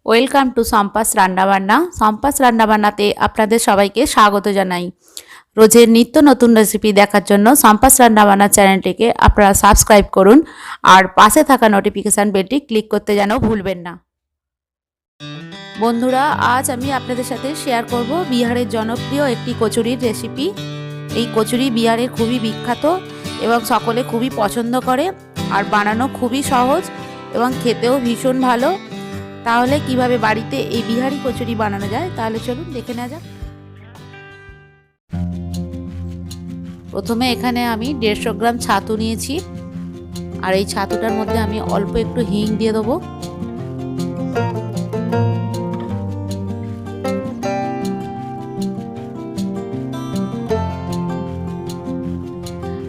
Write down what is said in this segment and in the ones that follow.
Welcome to sampas রান্নাবান্না। sampas রান্নাবান্নাতে আপনাদের সবাইকে স্বাগত জানাই। রোজের নিত্য নতুন রেসিপি দেখার জন্য sampas রান্নাবান্না চ্যানেলটিকে আপনারা সাবস্ক্রাইব করুন আর পাশে থাকা নোটিফিকেশান বেলটি ক্লিক করতে যেন ভুলবেন না। বন্ধুরা, আজ আমি আপনাদের সাথে শেয়ার করব বিহারের জনপ্রিয় একটি কচুরির রেসিপি। এই কচুরি বিহারে খুবই বিখ্যাত এবং সকলে খুবই পছন্দ করে, আর বানানো খুবই সহজ এবং খেতেও ভীষণ ভালো। তাহলে কিভাবে বাড়িতে এই বিহারি কচুরি বানানো যায় তাহলে চলুন দেখে নেওয়া যাক। প্রথমে এখানে আমি 150 গ্রাম ছাতু নিয়েছি, আর এই ছাতুটার মধ্যে আমি অল্প একটু হিং দিয়ে দেবো।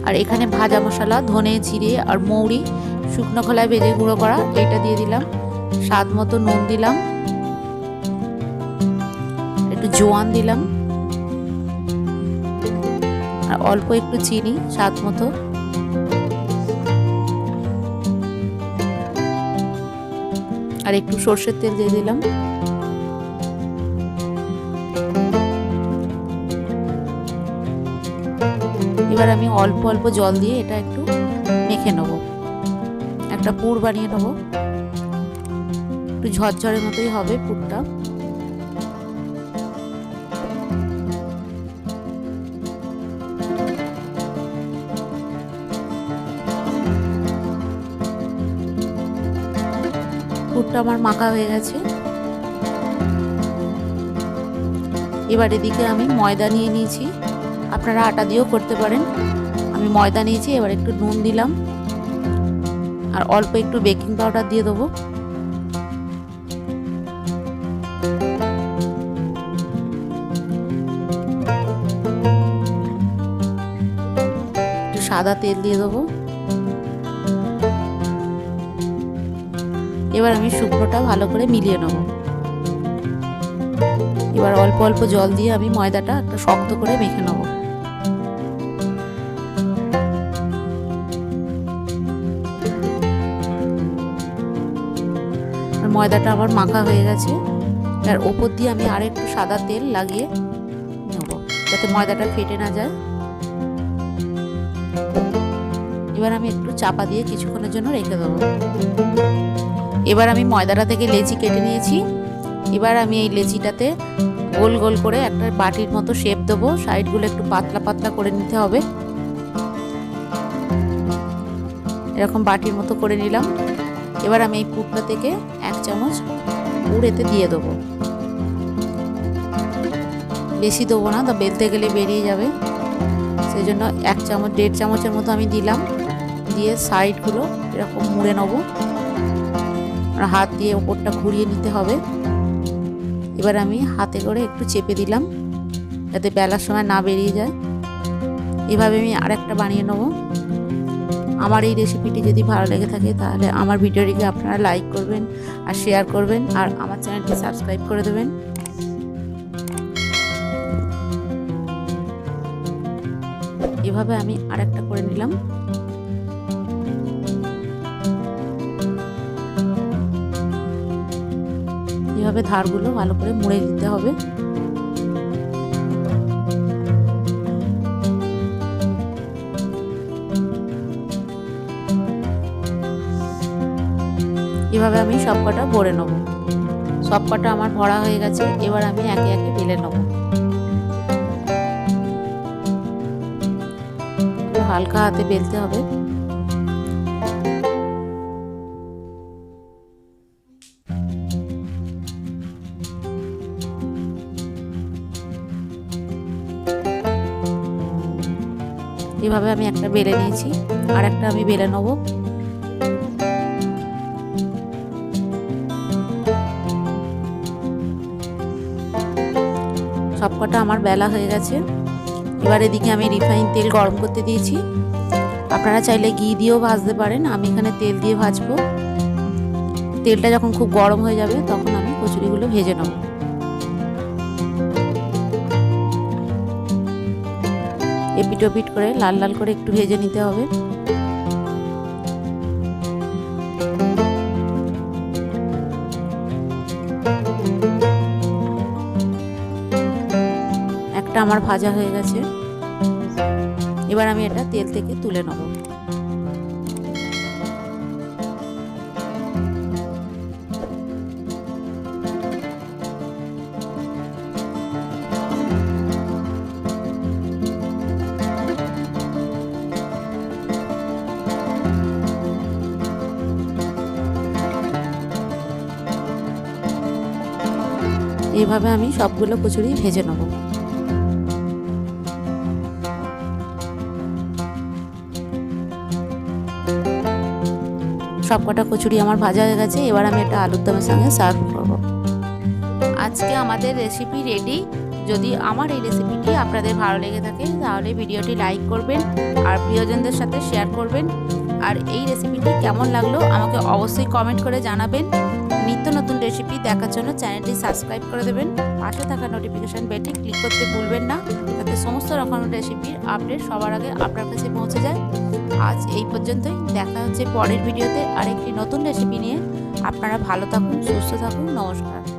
আর এখানে ভাজা মশলা ধনে জিরে আর মৌরি শুকনো খোলায় ভেজে গুঁড়ো করা এটা দিয়ে দিলাম। স্বাদ মতো নুন দিলাম, একটু জোয়ান দিলাম, আর অল্প একটু চিনি স্বাদ মতো। আর একটু সর্ষের তেল দিয়ে দিলাম। এবার আমি অল্প অল্প জল দিয়ে এটা একটু মেখে নেব, একটা পুর বানিয়ে নেব। একটু ঝরঝরের মতোই হবে পুরটা। পুরটা আমার মাখা হয়ে গেছে। এবার এদিকে আমি ময়দা নিয়ে নিয়েছি, আপনারা আটা দিয়েও করতে পারেন। আমি ময়দা নিয়েছি। এবার একটু নুন দিলাম আর অল্প একটু বেকিং পাউডার দিয়ে দেবো। একটু সাদা তেল দিয়ে দেবো। এবার আমি শুকনোটা ভালো করে মিলিয়ে নেব। এবার অল্প অল্প জল দিয়ে আমি ময়দাটা একটা শক্ত করে মেখে নেব। ময়দাটা আবার মাখা হয়ে গেছে। আর ওপর দিয়ে আমি আর একটু সাদা তেল লাগিয়ে নেব যাতে ময়দাটা ফেটে না যায়। এবার আমি একটু চাপা দিয়ে কিছুক্ষণের জন্য রেখে দেবো। এবার আমি ময়দাটা থেকে লেচি কেটে নিয়েছি। এবার আমি এই লেচিটাতে গোল গোল করে একটা বাটির মতো শেপ দেবো। সাইডগুলো একটু পাতলা পাতলা করে নিতে হবে। এরকম বাটির মতো করে নিলাম। এবার আমি এই পুরটা থেকে 1 চামচ পুর এতে দিয়ে দেবো। বেশি দেবো না, তা বেলতে গেলে বেরিয়ে যাবে। সেই জন্য 1 চামচ 1.5 চামচের মতো আমি দিলাম। দিয়ে সাইডগুলো এরকম মুড়ে নেবো আর হাত দিয়ে ওপরটা ঘুরিয়ে নিতে হবে। এবার আমি হাতে করে একটু চেপে দিলাম যাতে বেলার সময় না বেরিয়ে যায়। এভাবে আমি আরেকটা বানিয়ে নেব। আমার এই রেসিপিটি যদি ভালো লেগে থাকে তাহলে আমার ভিডিওটিকে আপনারা লাইক করবেন আর শেয়ার করবেন, আর আমার চ্যানেলটি সাবস্ক্রাইব করে দেবেন। এভাবে আমি আরেকটা করে নিলাম। এভাবে ধারগুলো ভালো করে মুড়ে দিতে হবে। এভাবে আমি সবকটা ভরে নেব। সবকটা আমার ভরা হয়ে গেছে। এবার আমি একে একে বেলে নেব। হালকা হাতে বেলতে হবে। এভাবে আমি একটা বেলে নিয়েছি, আর একটা আমি বেলে নেব। সবকটা আমার বেলা হয়ে গেছে। এবার এদিকে আমি রিফাইন তেল গরম করতে দিয়েছি। আপনারা চাইলে ঘি দিয়েও ভাজতে পারেন, আমি এখানে তেল দিয়ে ভাজবো। তেলটা যখন খুব গরম হয়ে যাবে তখন আমি কচুরিগুলো ভেজে নেব। এপিট ওপিট করে লাল লাল করে একটু ভেজে নিতে হবে। একটা আমার ভাজা হয়ে গেছে। এবার আমি এটা তেল থেকে তুলে নেব। এইভাবে আমি সবগুলো কচুরি ভেজে নেব। সবকটা কচুরি আমার ভাজা হয়ে গেছে। এবার আমি এটা আলুর দমের সঙ্গে সার্ভ করব। আজকে আমাদের রেসিপি রেডি। যদি আমার এই রেসিপিটি আপনাদের ভালো লেগে থাকে তাহলে ভিডিওটি লাইক করবেন আর প্রিয়জনদের সাথে শেয়ার করবেন। আর এই রেসিপিটি কেমন লাগলো আমাকে অবশ্যই কমেন্ট করে জানাবেন। নিত্য নতুন রেসিপি দেখার জন্য চ্যানেলটি সাবস্ক্রাইব করে দেবেন। পাশে থাকা নোটিফিকেশান বেলটি ক্লিক করতে ভুলবেন না, যাতে সমস্ত রকম রেসিপির আপডেট সবার আগে আপনার কাছে পৌঁছে যায়। আজ এই পর্যন্তই। দেখা হচ্ছে পরের ভিডিওতে আরেকটি নতুন রেসিপি নিয়ে। আপনারা ভালো থাকুন, সুস্থ থাকুন। নমস্কার।